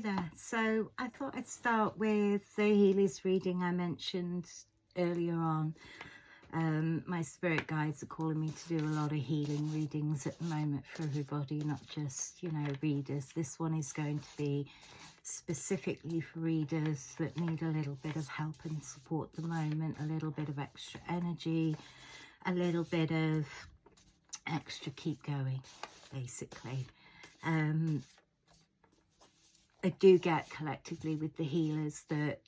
there. So I thought I'd start with the healers reading I mentioned earlier on. My spirit guides are calling me to do a lot of healing readings at the moment for everybody, not just, readers. This one is going to be specifically for readers that need a little bit of help and support at the moment, a little bit of extra energy, a little bit of extra keep going, basically. I do get collectively with the healers that,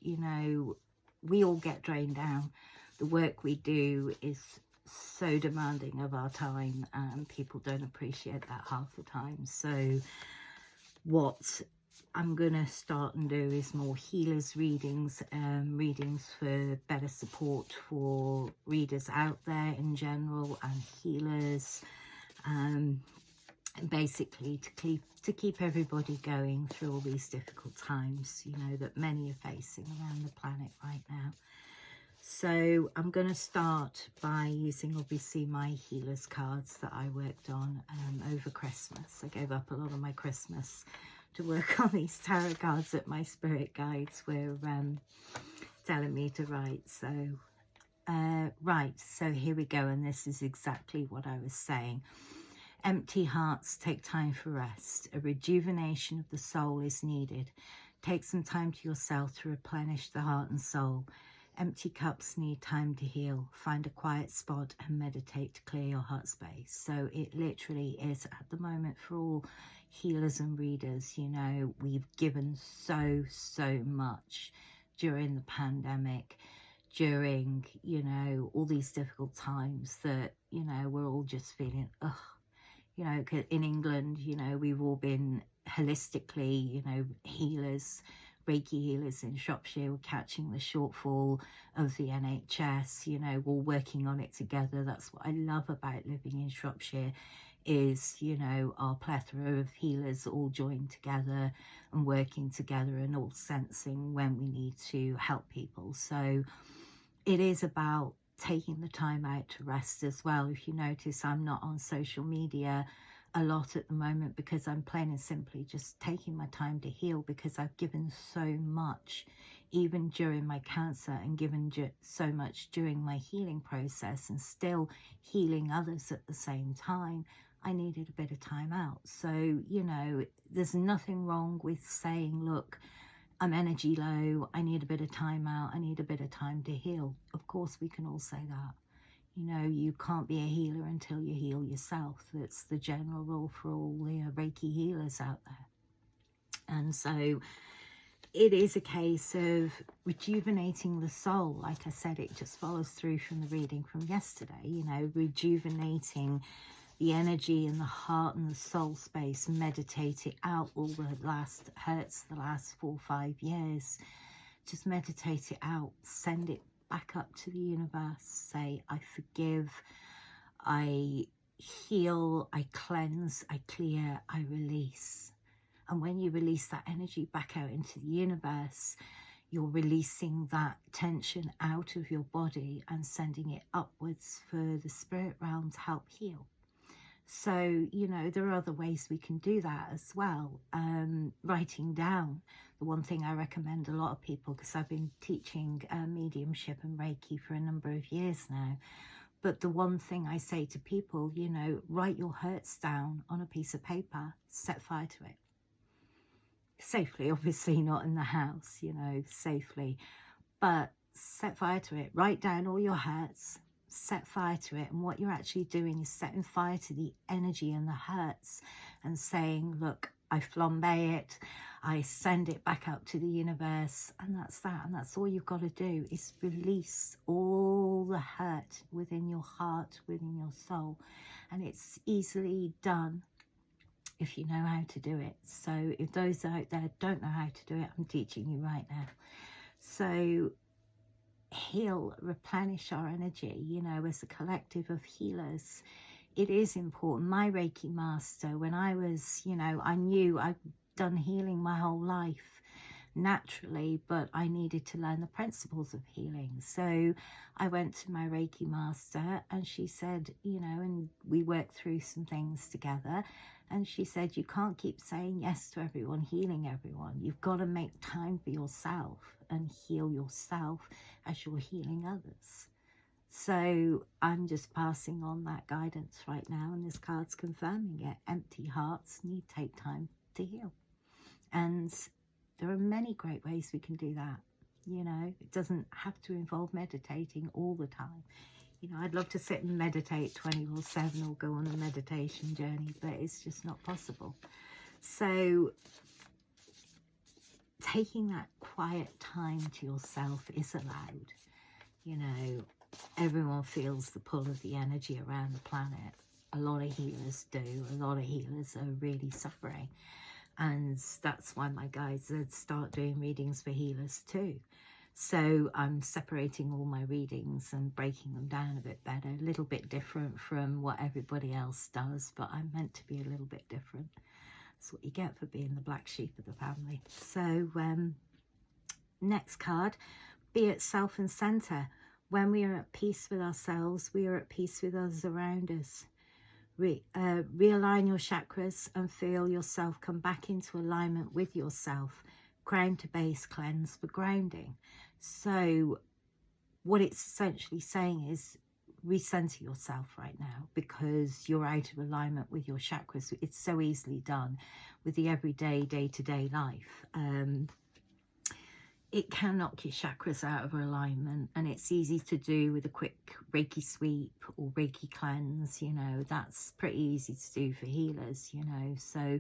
we all get drained down. The work we do is so demanding of our time, and people don't appreciate that half the time. So what I'm going to start and do is more healers readings, readings for better support for readers out there in general and healers, basically to keep everybody going through all these difficult times, that many are facing around the planet right now. So I'm going to start by using obviously my healers cards that I worked on over Christmas. I gave up a lot of my Christmas to work on these tarot cards that my spirit guides were telling me to write. So right, so here we go, and this is exactly what I was saying. Empty hearts take time for rest. A rejuvenation of the soul is needed. Take some time to yourself to replenish the heart and soul. Empty cups need time to heal. Find a quiet spot and meditate to clear your heart space. So it literally is at the moment for all healers and readers. We've given so much during the pandemic, during, all these difficult times that, we're all just feeling, ugh. In England, we've all been holistically, healers, reiki healers in Shropshire were catching the shortfall of the NHS, we're working on it together. That's what I love about living in Shropshire is, our plethora of healers all joined together and working together and all sensing when we need to help people. So it is about taking the time out to rest as well. If you notice, I'm not on social media a lot at the moment because I'm plain and simply just taking my time to heal, because I've given so much even during my cancer and given so much during my healing process and still healing others at the same time. I needed a bit of time out. So, there's nothing wrong with saying, look, I'm energy low, I need a bit of time out, I need a bit of time to heal. Of course, we can all say that. You can't be a healer until you heal yourself. That's the general rule for all the Reiki healers out there. And so it is a case of rejuvenating the soul. Like I said, it just follows through from the reading from yesterday, rejuvenating the energy and the heart and the soul space, meditate it out, all the last hurts, the last 4 or 5 years. Just meditate it out, send it back up to the universe, say, I forgive, I heal, I cleanse, I clear, I release. And when you release that energy back out into the universe, you're releasing that tension out of your body and sending it upwards for the spirit realm to help heal. So, there are other ways we can do that as well. Writing down. The one thing I recommend a lot of people, because I've been teaching mediumship and Reiki for a number of years now. But the one thing I say to people, write your hurts down on a piece of paper, set fire to it. Safely, obviously not in the house, safely. But set fire to it. Write down all your hurts. Set fire to it, and what you're actually doing is setting fire to the energy and the hurts and saying, look, I flambe it, I send it back up to the universe, and that's that. And that's all you've got to do is release all the hurt within your heart, within your soul, and it's easily done if you know how to do it. So if those out there don't know how to do it, I'm teaching you right now. So heal, replenish our energy, as a collective of healers. It is important. My Reiki master, when I was, I knew I'd done healing my whole life naturally, but I needed to learn the principles of healing. So I went to my Reiki master and she said, and we worked through some things together. And she said, you can't keep saying yes to everyone, healing everyone. You've got to make time for yourself and heal yourself as you're healing others. So I'm just passing on that guidance right now, and this card's confirming it. Empty hearts need to take time to heal. And there are many great ways we can do that. You know, it doesn't have to involve meditating all the time. You know, I'd love to sit and meditate 24/7 or go on a meditation journey, but it's just not possible. So taking that quiet time to yourself is allowed. You know, everyone feels the pull of the energy around the planet. A lot of healers do. A lot of healers are really suffering. And that's why my guides said start doing readings for healers too. So I'm separating all my readings and breaking them down a bit better, a little bit different from what everybody else does, but I'm meant to be a little bit different. That's what you get for being the black sheep of the family. So next card, be at self and center. When we are at peace with ourselves, we are at peace with others around us. Realign your chakras and feel yourself come back into alignment with yourself. Crown to base cleanse for grounding. So what it's essentially saying is recenter yourself right now, because you're out of alignment with your chakras. It's so easily done with the everyday, day-to-day life. It can knock your chakras out of alignment, and it's easy to do with a quick reiki sweep or reiki cleanse. You know, that's pretty easy to do for healers, you know. So,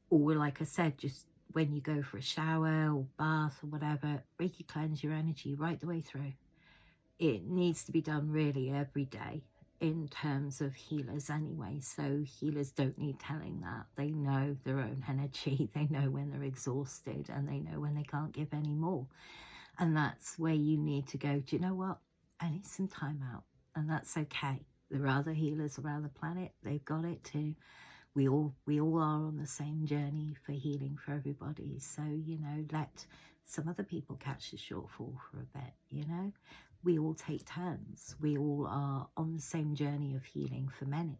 or like I said, just when you go for a shower or bath or whatever, reiki cleanse your energy right the way through. It needs to be done really every day in terms of healers anyway. So healers don't need telling that. They know their own energy. They know when they're exhausted, and they know when they can't give any more. And that's where you need to go, do you know what? I need some time out. And that's okay. There are other healers around the planet. They've got it too. We all are on the same journey for healing for everybody. So, you know, let some other people catch the shortfall for a bit, you know. We all take turns. We all are on the same journey of healing for many.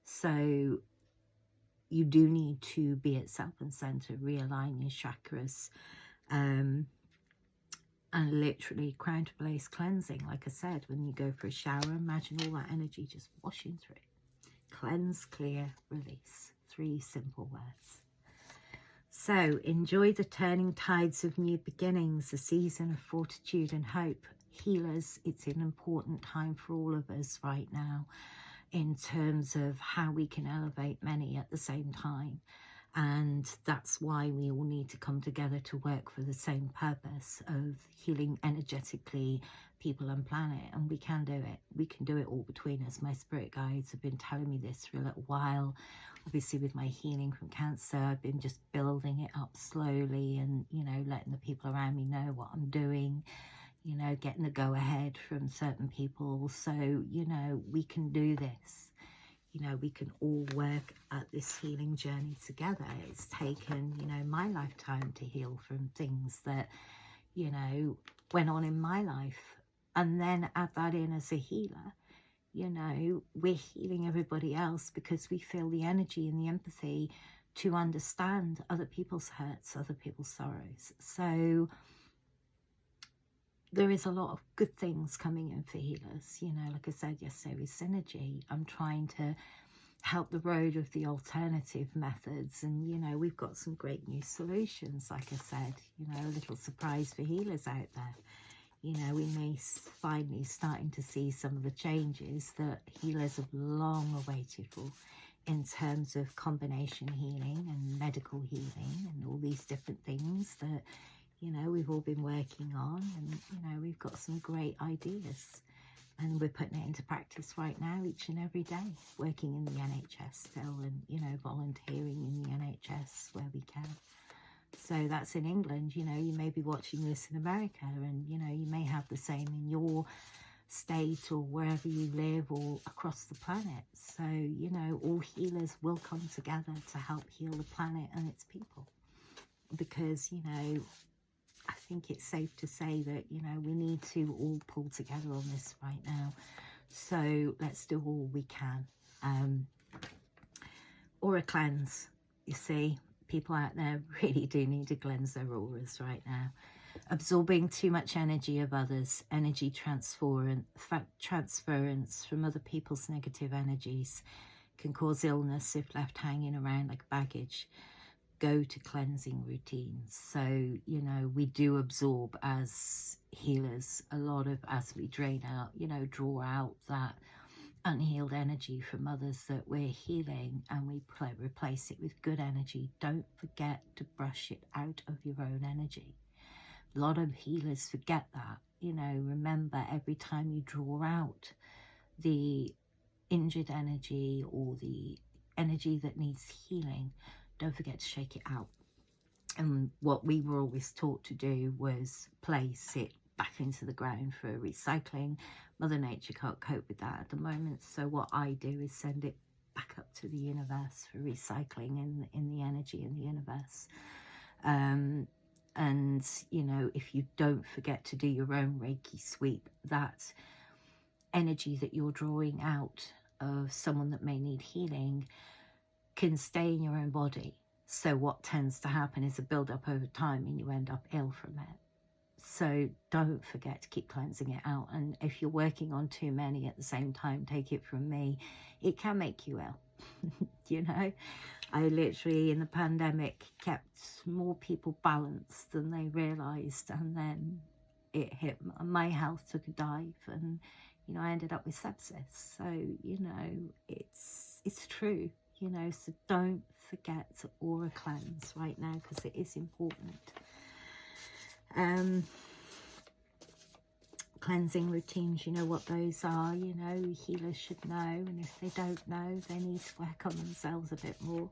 So you do need to be at self and center, realign your chakras, and literally crown to base cleansing. Like I said, when you go for a shower, imagine all that energy just washing through. Cleanse, clear, release. 3 simple words. So enjoy the turning tides of new beginnings, a season of fortitude and hope. Healers, it's an important time for all of us right now in terms of how we can elevate many at the same time. And that's why we all need to come together to work for the same purpose of healing energetically people and planet. And we can do it. We can do it all between us. My spirit guides have been telling me this for a little while. Obviously with my healing from cancer, I've been just building it up slowly and, you know, letting the people around me know what I'm doing, you know, getting the go ahead from certain people. So, you know, we can do this. You know, we can all work at this healing journey together. It's taken, you know, my lifetime to heal from things that, you know, went on in my life. And then add that in as a healer, you know, we're healing everybody else because we feel the energy and the empathy to understand other people's hurts, other people's sorrows. So there is a lot of good things coming in for healers. You know, like I said yesterday with Synergy, I'm trying to help the road of the alternative methods. And, you know, we've got some great new solutions, like I said, you know, a little surprise for healers out there. You know, we may finally starting to see some of the changes that healers have long awaited for in terms of combination healing and medical healing and all these different things that, you know, we've all been working on. And, you know, we've got some great ideas and we're putting it into practice right now, each and every day, working in the NHS still and, you know, volunteering in the NHS where we can. So that's in England. You know, you may be watching this in America and, you know, you may have the same in your state or wherever you live or across the planet. So, you know, all healers will come together to help heal the planet and its people. Because, you know, I think it's safe to say that, you know, we need to all pull together on this right now. So let's do all we can. aura cleanse. You see, people out there really do need to cleanse their auras right now. Absorbing too much energy of others, energy transference from other people's negative energies can cause illness if left hanging around like baggage. Go to cleansing routines. So, you know, we do absorb as healers a lot of, as we drain out, you know, draw out that unhealed energy from others that we're healing, and we replace it with good energy. Don't forget to brush it out of your own energy. A lot of healers forget that. You know, remember, every time you draw out the injured energy or the energy that needs healing, don't forget to shake it out. And what we were always taught to do was place it back into the ground for recycling. Mother Nature can't cope with that at the moment, so what I do is send it back up to the universe for recycling in the energy in the universe. And you know, if you don't forget to do your own Reiki sweep, that energy that you're drawing out of someone that may need healing can stay in your own body. So what tends to happen is a build up over time and you end up ill from it. So don't forget to keep cleansing it out. And if you're working on too many at the same time, take it from me, it can make you ill. You know, I literally in the pandemic kept more people balanced than they realized, and then it hit, my health took a dive, and you know, I ended up with sepsis. So you know, it's true, you know. So don't forget to aura cleanse right now, because it is important. Cleansing routines, you know what those are. You know, healers should know, and if they don't know, they need to work on themselves a bit more.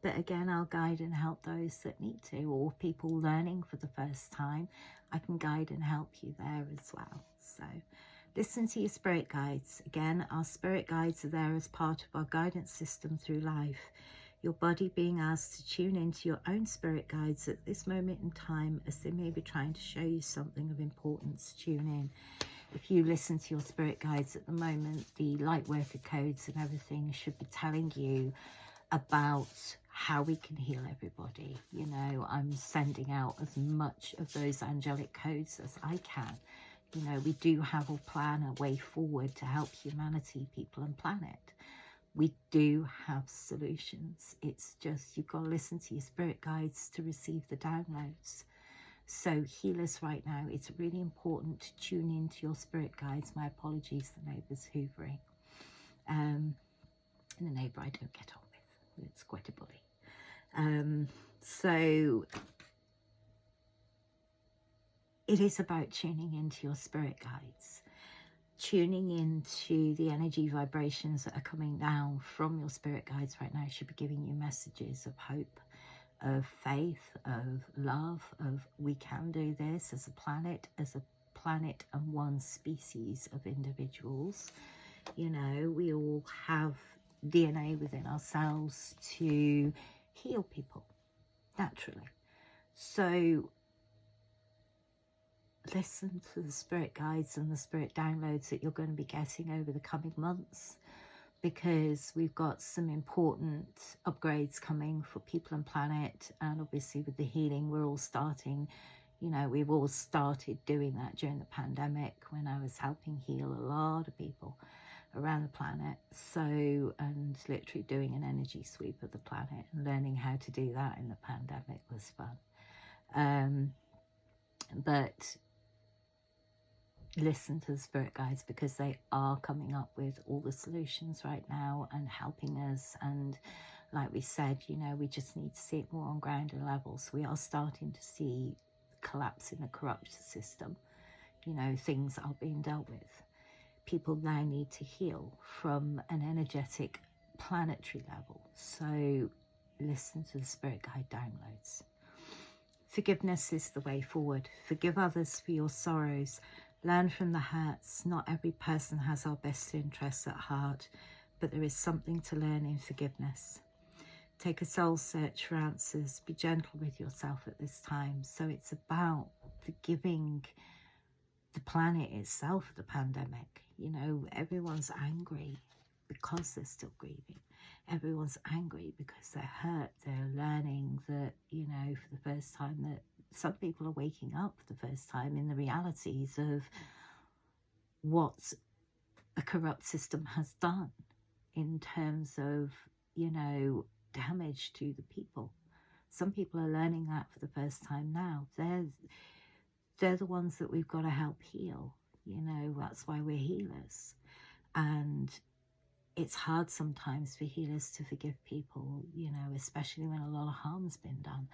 But again, I'll guide and help those that need to, or people learning for the first time. I can guide and help you there as well. So listen to your spirit guides. Again, our spirit guides are there as part of our guidance system through life. Your body being asked to tune into your own spirit guides at this moment in time, as they may be trying to show you something of importance. Tune in. If you listen to your spirit guides at the moment, the light worker codes and everything should be telling you about how we can heal everybody. You know, I'm sending out as much of those angelic codes as I can. You know, we do have a plan, a way forward to help humanity, people and planet. We do have solutions. It's just you've got to listen to your spirit guides to receive the downloads. So healers right now, it's really important to tune into your spirit guides. My apologies, the neighbour's hoovering. And the neighbour I don't get on with. It's quite a bully. So it is about tuning into your spirit guides. Tuning into the energy vibrations that are coming down from your spirit guides right now should be giving you messages of hope, of faith, of love, of we can do this as a planet and one species of individuals. You know, we all have DNA within ourselves to heal people naturally. So listen to the spirit guides and the spirit downloads that you're going to be getting over the coming months, because we've got some important upgrades coming for people and planet. And obviously with the healing, we're all starting, you know, we've all started doing that during the pandemic when I was helping heal a lot of people around the planet. So, and literally doing an energy sweep of the planet and learning how to do that in the pandemic was fun. But listen to the spirit guides, because they are coming up with all the solutions right now and helping us. And like we said, you know, we just need to see it more on ground and levels. We are starting to see collapse in the corrupt system. You know, things are being dealt with. People now need to heal from an energetic planetary level. So listen to the spirit guide downloads. Forgiveness is the way forward. Forgive others for your sorrows. Learn from the hurts. Not every person has our best interests at heart, but there is something to learn in forgiveness. Take a soul search for answers. Be gentle with yourself at this time. So it's about forgiving the planet itself, the pandemic. You know, everyone's angry because they're still grieving. everyone's angry because they're hurt. They're learning that, you know, for the first time, that some people are waking up for the first time in the realities of what a corrupt system has done in terms of, you know, damage to the people. Some people are learning that for the first time now. They're the ones that we've got to help heal. You know, that's why we're healers. And it's hard sometimes for healers to forgive people, you know, especially when a lot of harm's been done,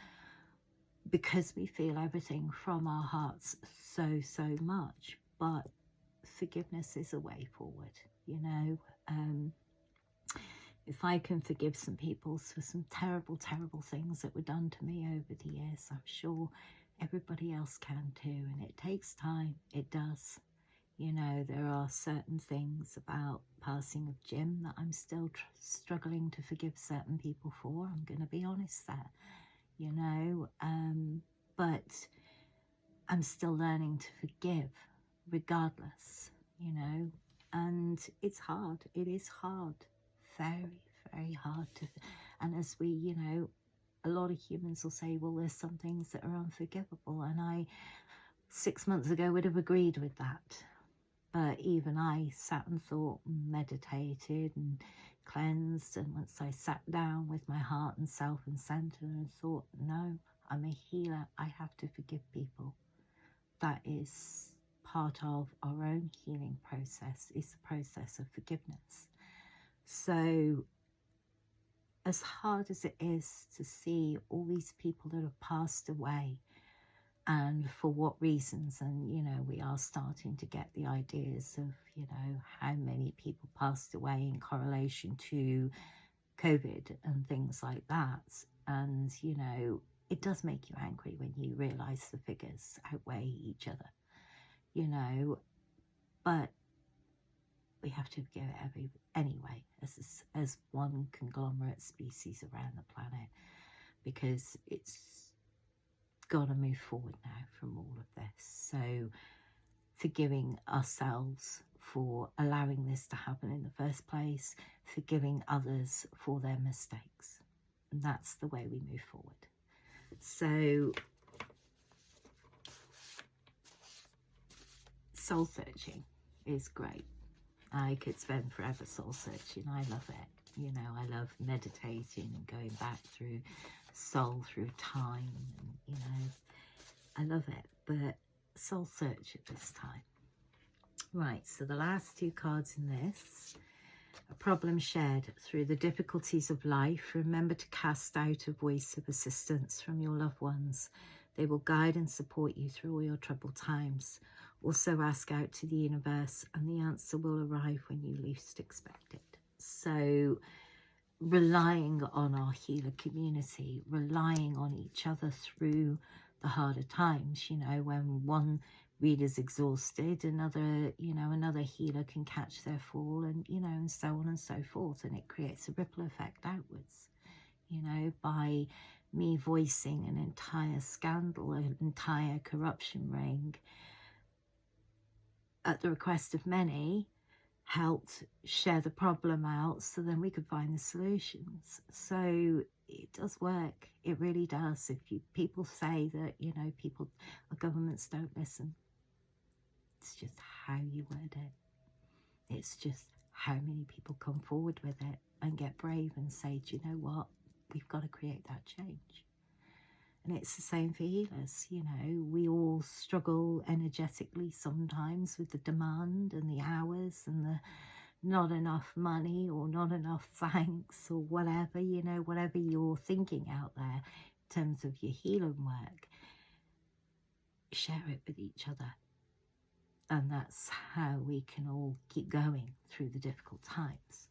because we feel everything from our hearts so much. But forgiveness is a way forward, you know. If I can forgive some people for some terrible things that were done to me over the years, I'm sure everybody else can too. And it takes time. It does. You know, there are certain things about passing of Jim that I'm still struggling to forgive certain people for. I'm going to be honest there, you know. But I'm still learning to forgive regardless, you know. And it's hard. It is hard. Very hard to. And as we, you know, a lot of humans will say, well, there's some things that are unforgivable. And I, 6 months ago, would have agreed with that. But even I sat and thought and meditated and cleansed. And once I sat down with my heart and self and center and thought, no, I'm a healer. I have to forgive people. That is part of our own healing process, is the process of forgiveness. So as hard as it is to see all these people that have passed away, and for what reasons, and, you know, we are starting to get the ideas of, you know, how many people passed away in correlation to COVID and things like that. And, you know, it does make you angry when you realise the figures outweigh each other, you know, but we have to forgive it anyway, as one conglomerate species around the planet, because it's got to move forward now from all of this. So forgiving ourselves for allowing this to happen in the first place, forgiving others for their mistakes. And that's the way we move forward. So soul searching is great. I could spend forever soul searching. I love it. You know, I love meditating and going back through soul, through time. And, you know, I love it. But soul search at this time. Right, so the last two cards in this. A problem shared through the difficulties of life. Remember to cast out a voice of assistance from your loved ones. They will guide and support you through all your troubled times. Also ask out to the universe and the answer will arrive when you least expect it. So relying on our healer community, relying on each other through the harder times, you know, when one reader's exhausted, another, you know, another healer can catch their fall, and, you know, and so on and so forth. And it creates a ripple effect outwards, you know, by me voicing an entire scandal, an entire corruption ring at the request of many, helped share the problem out so then we could find the solutions. So it does work. It really does. If people say that, you know, our governments don't listen, it's just how you word it. It's just how many people come forward with it and get brave and say, do you know what? We've got to create that change. And it's the same for healers, you know. We all struggle energetically sometimes with the demand and the hours and the not enough money or not enough thanks or whatever, you know, whatever you're thinking out there in terms of your healing work. Share it with each other. And that's how we can all keep going through the difficult times.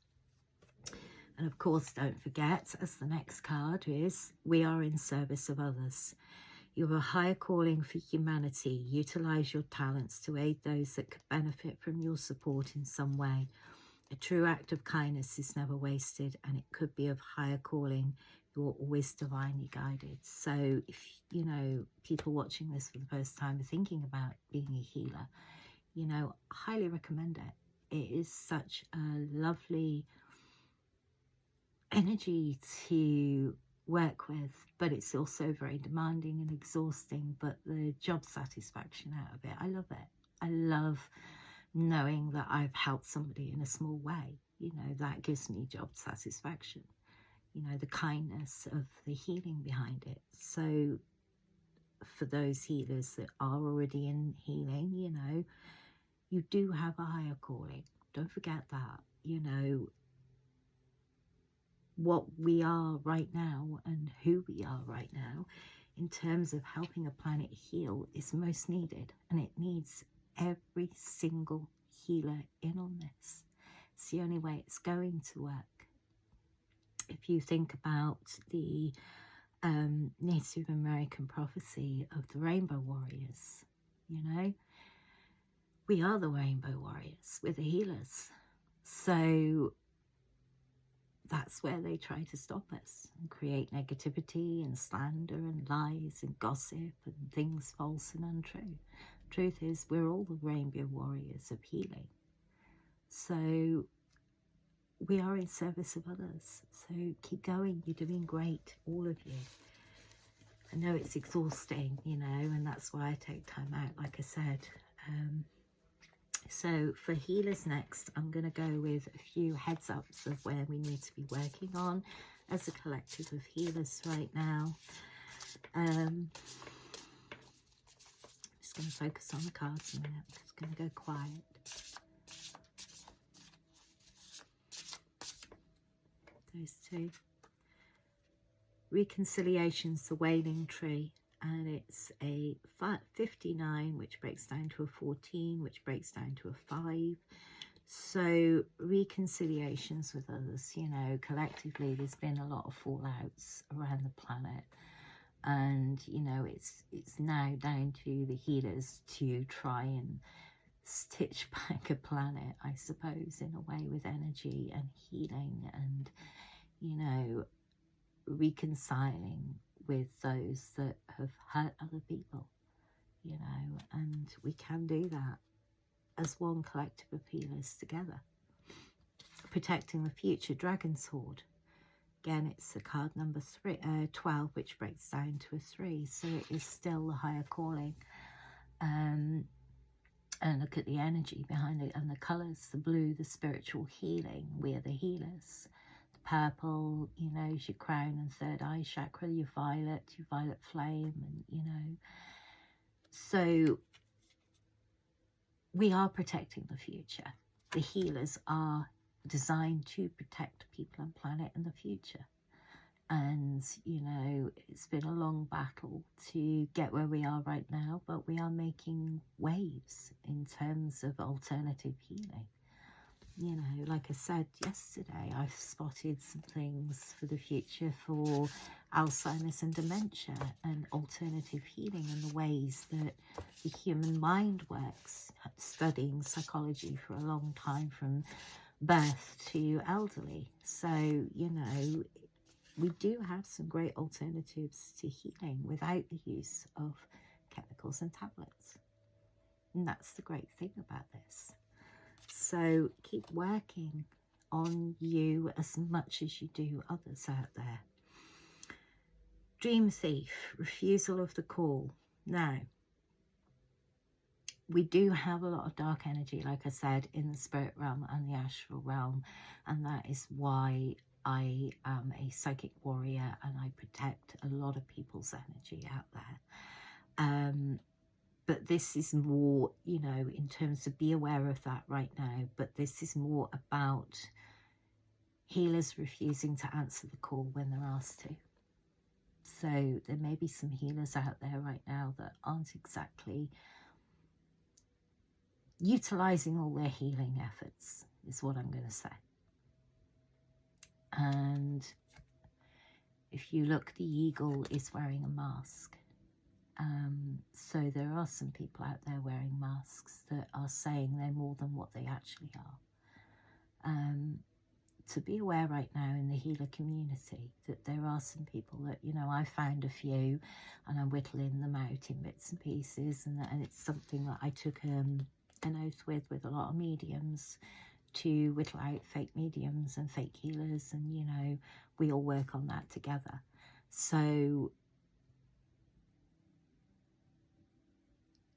And of course, don't forget, as the next card is, we are in service of others. You have a higher calling for humanity. Utilize your talents to aid those that could benefit from your support in some way. A true act of kindness is never wasted, and it could be of higher calling. You're always divinely guided. So if, you know, people watching this for the first time are thinking about being a healer, you know, I highly recommend it. It is such a lovely energy to work with, but it's also very demanding and exhausting. But the job satisfaction out of it, I love it. I love knowing that I've helped somebody in a small way. You know, that gives me job satisfaction. You know, the kindness of the healing behind it. So for those healers that are already in healing, you know, you do have a higher calling. Don't forget that. You know, what we are right now and who we are right now in terms of helping a planet heal is most needed, and it needs every single healer in on this. It's the only way it's going to work. If you think about the Native American prophecy of the Rainbow Warriors, you know, we are the Rainbow Warriors, we're the healers. So that's where they try to stop us and create negativity and slander and lies and gossip and things false and untrue. Truth is, we're all the Rainbow Warriors of healing. So we are in service of others. So keep going. You're doing great, all of you. I know it's exhausting, you know, and that's why I take time out, like I said. So for healers next, I'm going to go with a few heads ups of where we need to be working on as a collective of healers right now. I'm just going to focus on the cards a minute. I'm just going to go quiet. Those two. Reconciliation's the Wailing Tree. And it's a 59, which breaks down to a 14, which breaks down to a 5. So reconciliations with others, you know, collectively there's been a lot of fallouts around the planet. And, you know, it's now down to the healers to try and stitch back a planet, I suppose, in a way, with energy and healing and, you know, reconciling with those that have hurt other people, you know, and we can do that as one collective of healers together. Protecting the future, Dragon's Horde. Again, it's the card number 12, which breaks down to a 3, so it is still the higher calling. And look at the energy behind it and the colours, the blue, the spiritual healing. We are the healers. Purple, you know, is your crown and third eye chakra, your violet flame, and, you know. So we are protecting the future. The healers are designed to protect people and planet in the future. And, you know, it's been a long battle to get where we are right now, but we are making waves in terms of alternative healing. You know, like I said yesterday, I've spotted some things for the future for Alzheimer's and dementia and alternative healing and the ways that the human mind works, studying psychology for a long time from birth to elderly. So, you know, we do have some great alternatives to healing without the use of chemicals and tablets. And that's the great thing about this. So keep working on you as much as you do others out there. Dream Thief, refusal of the call. Now, we do have a lot of dark energy, like I said, in the spirit realm and the astral realm. And that is why I am a psychic warrior and I protect a lot of people's energy out there. But this is more, you know, in terms of be aware of that right now. But this is more about healers refusing to answer the call when they're asked to. So there may be some healers out there right now that aren't exactly utilising all their healing efforts, is what I'm going to say. And if you look, the eagle is wearing a mask. So there are some people out there wearing masks that are saying they're more than what they actually are. To be aware right now in the healer community that there are some people that, you know, I found a few and I'm whittling them out in bits and pieces, and it's something that I took an oath with a lot of mediums to whittle out fake mediums and fake healers, and, you know, we all work on that together. So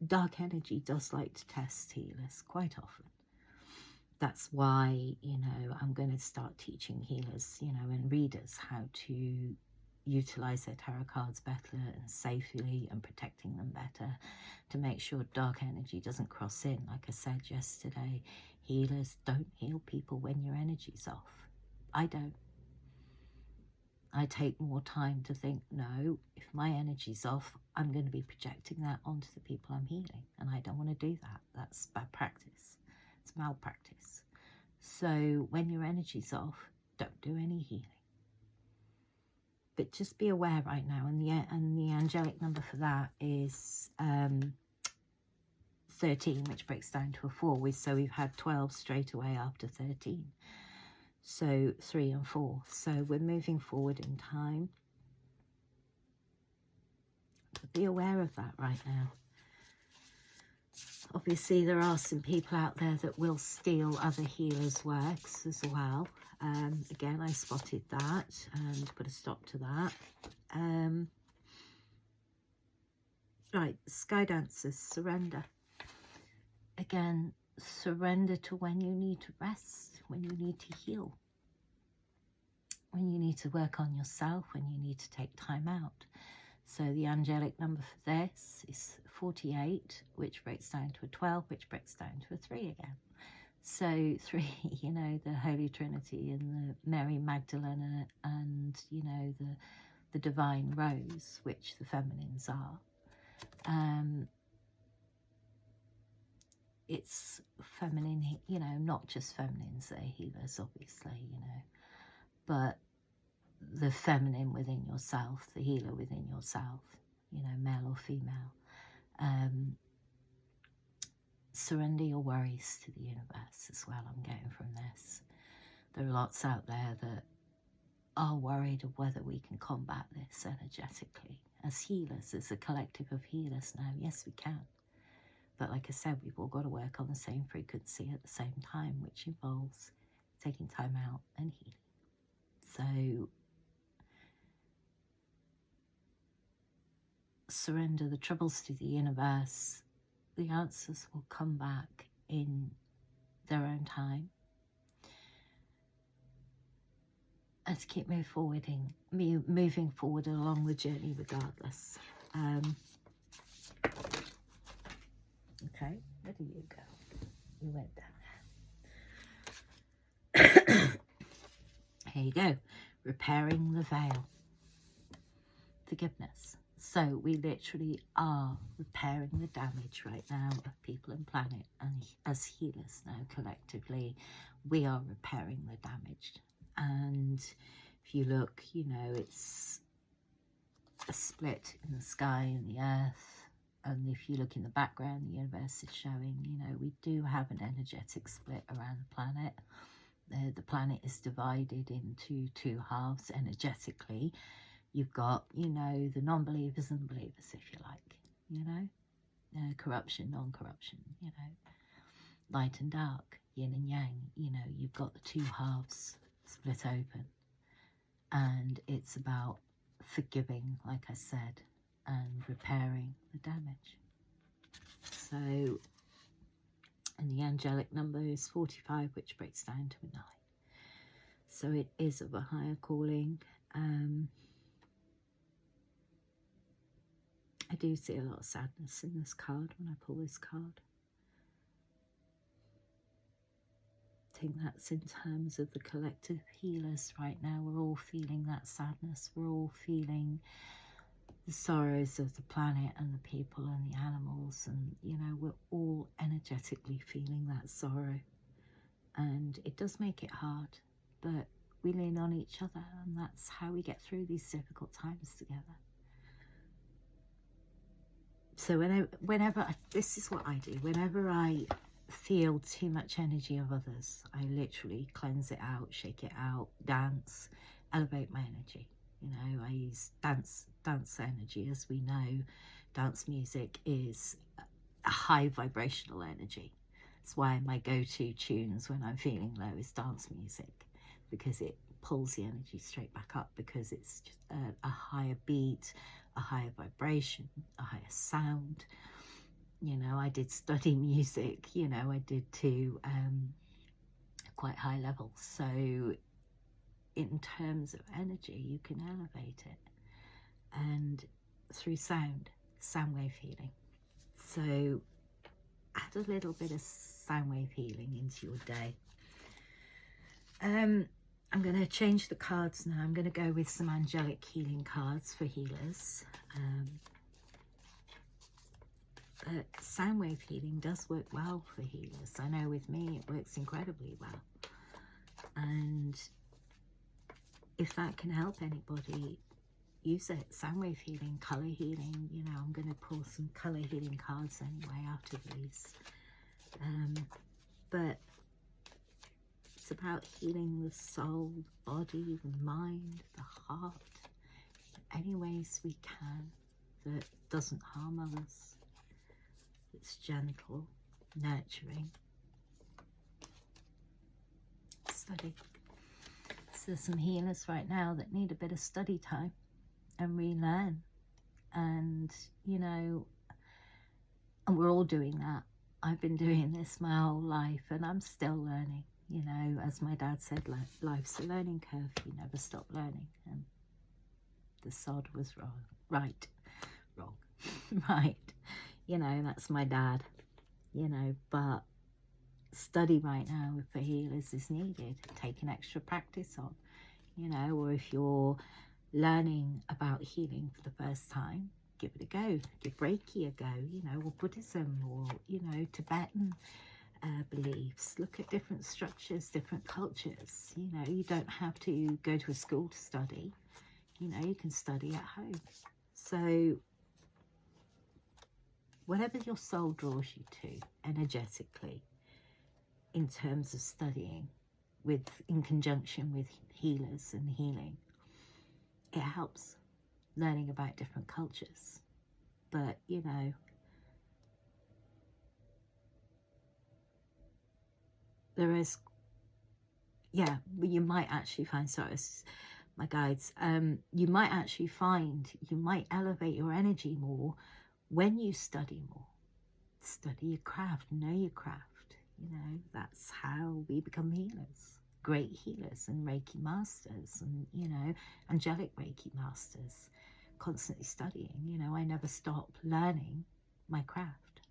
dark energy does like to test healers quite often. That's why, you know, I'm going to start teaching healers, you know, and readers how to utilize their tarot cards better and safely, and protecting them better to make sure dark energy doesn't cross in. Like I said yesterday, healers don't heal people when your energy's off. I don't. I take more time to think, no, if my energy's off, I'm going to be projecting that onto the people I'm healing, and I don't want to do that. That's bad practice. It's malpractice. So when your energy's off, don't do any healing. But just be aware right now, and the angelic number for that is 13, which breaks down to a 4. So we've had 12 straight away after 13. So 3 and 4. So we're moving forward in time. But be aware of that right now. Obviously, there are some people out there that will steal other healers' works as well. Again, I spotted that and put a stop to that. Right, Sky Dancers, surrender. Again, surrender to when you need to rest, when you need to heal, when you need to work on yourself, when you need to take time out. So the angelic number for this is 48, which breaks down to a 12, which breaks down to a 3 again. So 3, you know, the Holy Trinity and the Mary Magdalene and, you know, the Divine Rose, which the feminines are. It's feminine, you know, not just feminines, they're healers, obviously, you know, but the feminine within yourself, the healer within yourself, you know, male or female. Surrender your worries to the universe as well, I'm getting from this. There are lots out there that are worried of whether we can combat this energetically. As healers, as a collective of healers now, yes, we can. But like I said, we've all got to work on the same frequency at the same time, which involves taking time out and healing. So surrender the troubles to the universe. The answers will come back in their own time. Let's keep moving forward along the journey regardless. Okay, where do you go? You went down. Here you go. Repairing the veil. Forgiveness. So we literally are repairing the damage right now of people and planet, and as healers now collectively we are repairing the damage. And if you look, you know, it's a split in the sky and the earth, and if you look in the background, the universe is showing, you know, we do have an energetic split around the planet. The planet is divided into 2 halves energetically. You've got, you know, the non-believers and the believers, if you like, you know, corruption, non-corruption, you know, light and dark, yin and yang, you know, you've got the 2 halves split open, and it's about forgiving, like I said, and repairing the damage. So, and the angelic number is 45, which breaks down to a 9. So it is of a higher calling. I do see a lot of sadness in this card when I pull this card. I think that's in terms of the collective healers right now. We're all feeling that sadness. We're all feeling the sorrows of the planet and the people and the animals. And, you know, we're all energetically feeling that sorrow. And it does make it hard, but we lean on each other, and that's how we get through these difficult times together. So this is what I do. Whenever I feel too much energy of others, I literally cleanse it out, shake it out, dance, elevate my energy. You know, I use dance energy. As we know, dance music is a high vibrational energy. It's why my go-to tunes when I'm feeling low is dance music, because it pulls the energy straight back up, because it's just a higher beat, a higher vibration, a higher sound. You know, I did study music, you know, I did to quite high levels. So in terms of energy, you can elevate it, and through sound wave healing. So add a little bit of sound wave healing into your day. I'm going to change the cards now. I'm going to go with some angelic healing cards for healers. But sound wave healing does work well for healers. I know with me it works incredibly well. And if that can help anybody, use it. Sound wave healing, colour healing. You know, I'm going to pull some colour healing cards anyway after these. But it's about healing the soul, the body, the mind, the heart, in any ways we can that doesn't harm others. It's gentle, nurturing. Study. So there's some healers right now that need a bit of study time and relearn. And, you know, and we're all doing that. I've been doing this my whole life and I'm still learning. You know, as my dad said, life's a learning curve. You never stop learning. And the sod was wrong. Right. You know, that's my dad. You know, but study right now for healers is needed. Take an extra practice on, you know, or if you're learning about healing for the first time, give it a go. Give Reiki a go, you know, or Buddhism, or, you know, Tibetan beliefs. Look at different structures, different cultures. You know, you don't have to go to a school to study. You know, you can study at home. So whatever your soul draws you to energetically in terms of studying in conjunction with healers and healing, it helps learning about different cultures. But, you know, there is, yeah, you might actually find, sorry, my guides, you might actually find you might elevate your energy more when you study more. Study your craft, know your craft. You know, that's how we become healers, great healers and Reiki masters, and, you know, angelic Reiki masters, constantly studying. You know, I never stop learning my craft.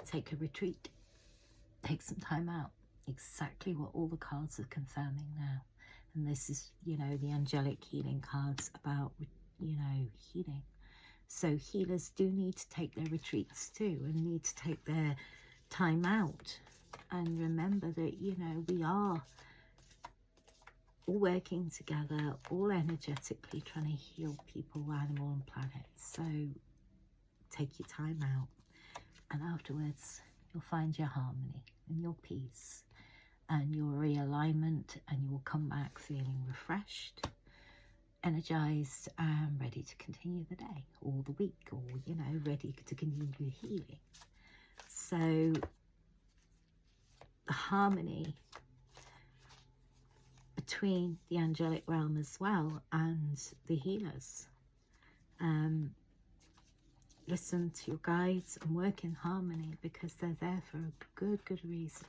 Take a retreat, take some time out. Exactly what all the cards are confirming now. And this is, you know, the angelic healing cards about, you know, healing. So healers do need to take their retreats too, and need to take their time out. And remember that, you know, we are all working together, all energetically trying to heal people, animal and planet. So take your time out, and afterwards you'll find your harmony and your peace and your realignment, and you will come back feeling refreshed, energized, and ready to continue the day or the week, or, you know, ready to continue healing. So the harmony between the angelic realm as well and the healers. Listen to your guides and work in harmony, because they're there for a good reason.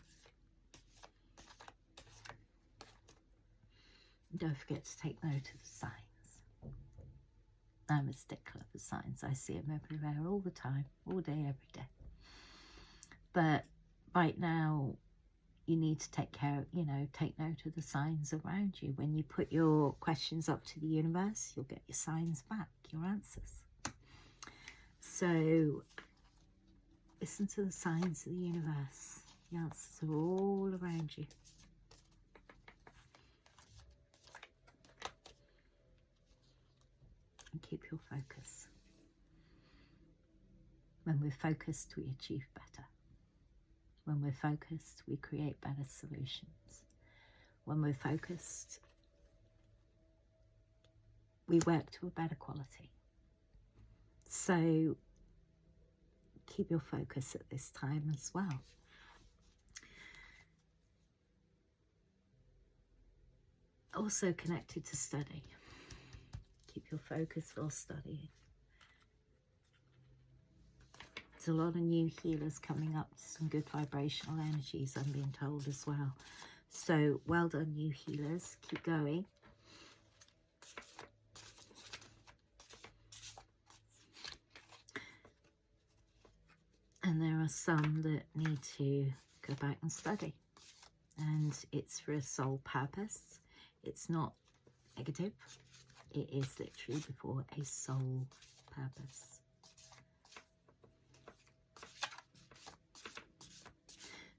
Don't forget to take note of the signs. I'm a stickler for signs. I see them everywhere, all the time, all day, every day. But right now, you need to take care, you know, take note of the signs around you. When you put your questions up to the universe, you'll get your signs back, your answers. So listen to the signs of the universe. The answers are all around you. And keep your focus. When we're focused, we achieve better. When we're focused, we create better solutions. When we're focused, we work to a better quality. So keep your focus at this time as well. Also connected to study. Keep your focus while studying. There's a lot of new healers coming up, some good vibrational energies, I'm being told as well. So well done, new healers. Keep going. And there are some that need to go back and study. And it's for a soul purpose. It's not negative. It is literally for a soul purpose.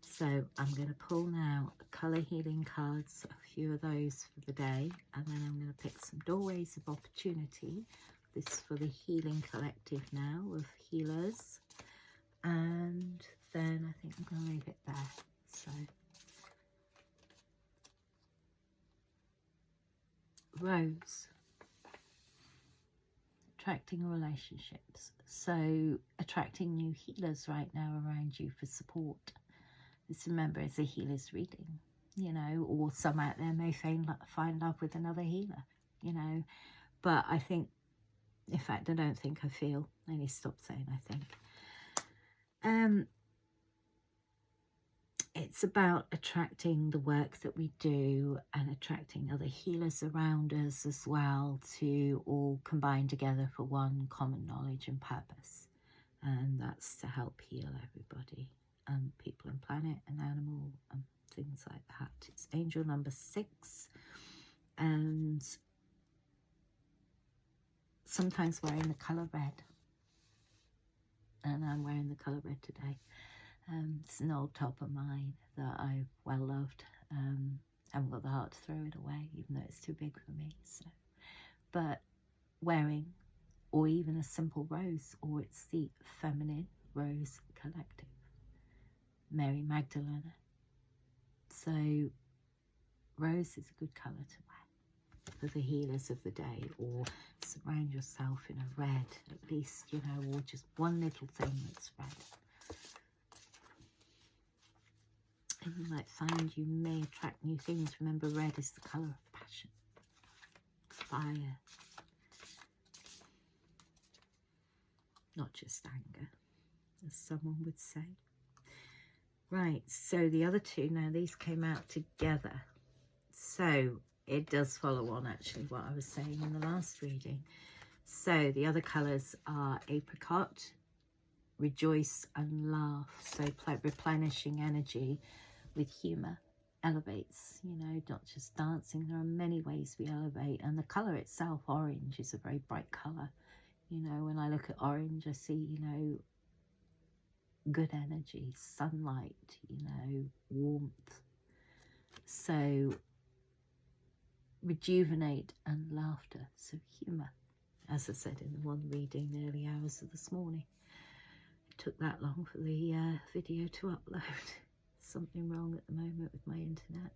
So I'm going to pull now colour healing cards, a few of those for the day, and then I'm going to pick some doorways of opportunity. This is for the healing collective now of healers, and then I think I'm going to leave it there. So Rose, attracting relationships. So attracting new healers right now around you for support. Just remember, it's a healer's reading, you know, or some out there may find love with another healer, you know. But I think, in fact, I don't think, I feel. I need to stop saying I think. It's about attracting the work that we do and attracting other healers around us as well to all combine together for one common knowledge and purpose. And that's to help heal everybody. People and planet and animal and things like that. It's angel number 6, and sometimes wearing the colour red, and I'm wearing the colour red today. It's an old top of mine that I well loved. I haven't got the heart to throw it away, even though it's too big for me. So, but wearing, or even a simple rose, or it's the Feminine Rose Collective, Mary Magdalene. So rose is a good colour to wear for the healers of the day, or surround yourself in a red at least, you know, or just one little thing that's red. And you might find you may attract new things. Remember, red is the colour of passion, fire, not just anger, as someone would say. Right, so the other two, now these came out together. So it does follow on actually what I was saying in the last reading. So the other colours are apricot, rejoice and laugh. So replenishing energy with humour elevates, you know, not just dancing. There are many ways we elevate, and the colour itself, orange, is a very bright colour. You know, when I look at orange, I see, you know, good energy, sunlight, you know, warmth. So rejuvenate and laughter, so humour, as I said in the one reading the early hours of this morning. It took that long for the video to upload. Something wrong at the moment with my internet.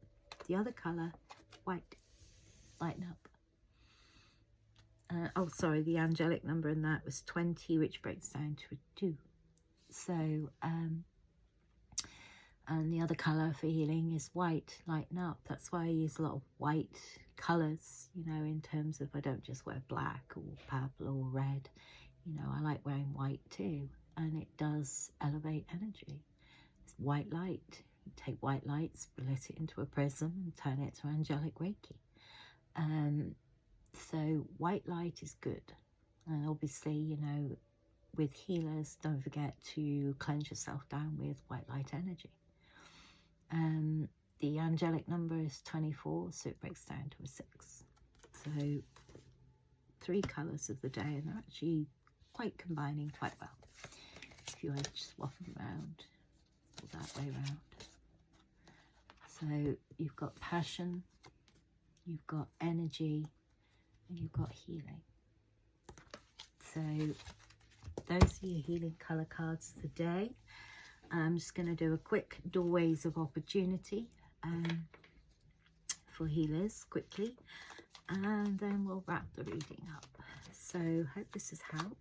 The other colour, white, lighten up. Oh, sorry, the angelic number in that was 20, which breaks down to a 2. So, and the other colour for healing is white, lighten up. That's why I use a lot of white colours, you know, in terms of I don't just wear black or purple or red. You know, I like wearing white too, and it does elevate energy. It's white light. You take white light, split it into a prism and turn it to angelic reiki. So white light is good. And obviously, you know, with healers, don't forget to cleanse yourself down with white light energy. The angelic number is 24, so it breaks down to a 6. So 3 colours of the day, and they're actually quite combining quite well. If you had to swap them around, or that way around. So you've got passion, you've got energy, and you've got healing. So those are your healing colour cards of the day. I'm just going to do a quick doorways of opportunity for healers quickly, and then we'll wrap the reading up. So hope this has helped.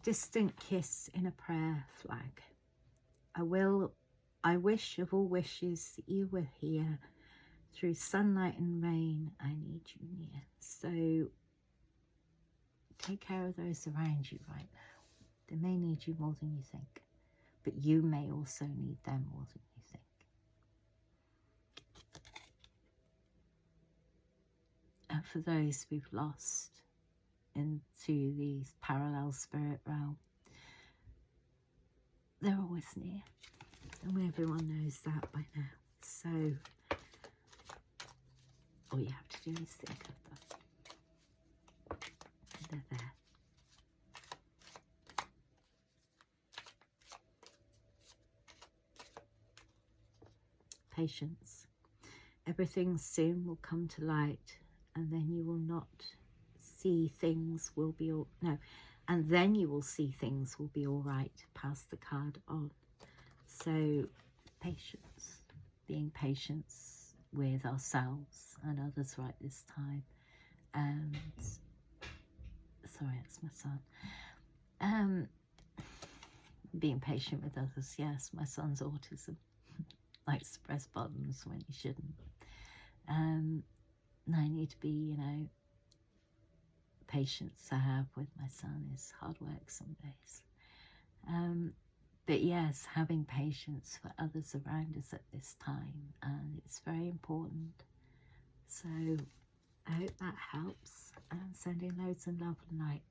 distant kiss in a prayer flag. I wish of all wishes that you were here. Through sunlight and rain, I need you near. So take care of those around you right now. They may need you more than you think, but you may also need them more than you think. And for those we've lost into the parallel spirit realm, they're always near. And everyone knows that by now. So all you have to do is think of them. They're there. Patience. Everything soon will come to light, and then you will not see things will be all, no, and then you will see things will be all right. Pass the card on. So patience, being patient with ourselves and others right this time. And sorry, it's my son. Being patient with others. Yes, my son's autism likes to press buttons when he shouldn't. And I need to be, you know, patience I have with my son is hard work some days. But yes, having patience for others around us at this time, and it's very important. So I hope that helps, and sending loads of love and light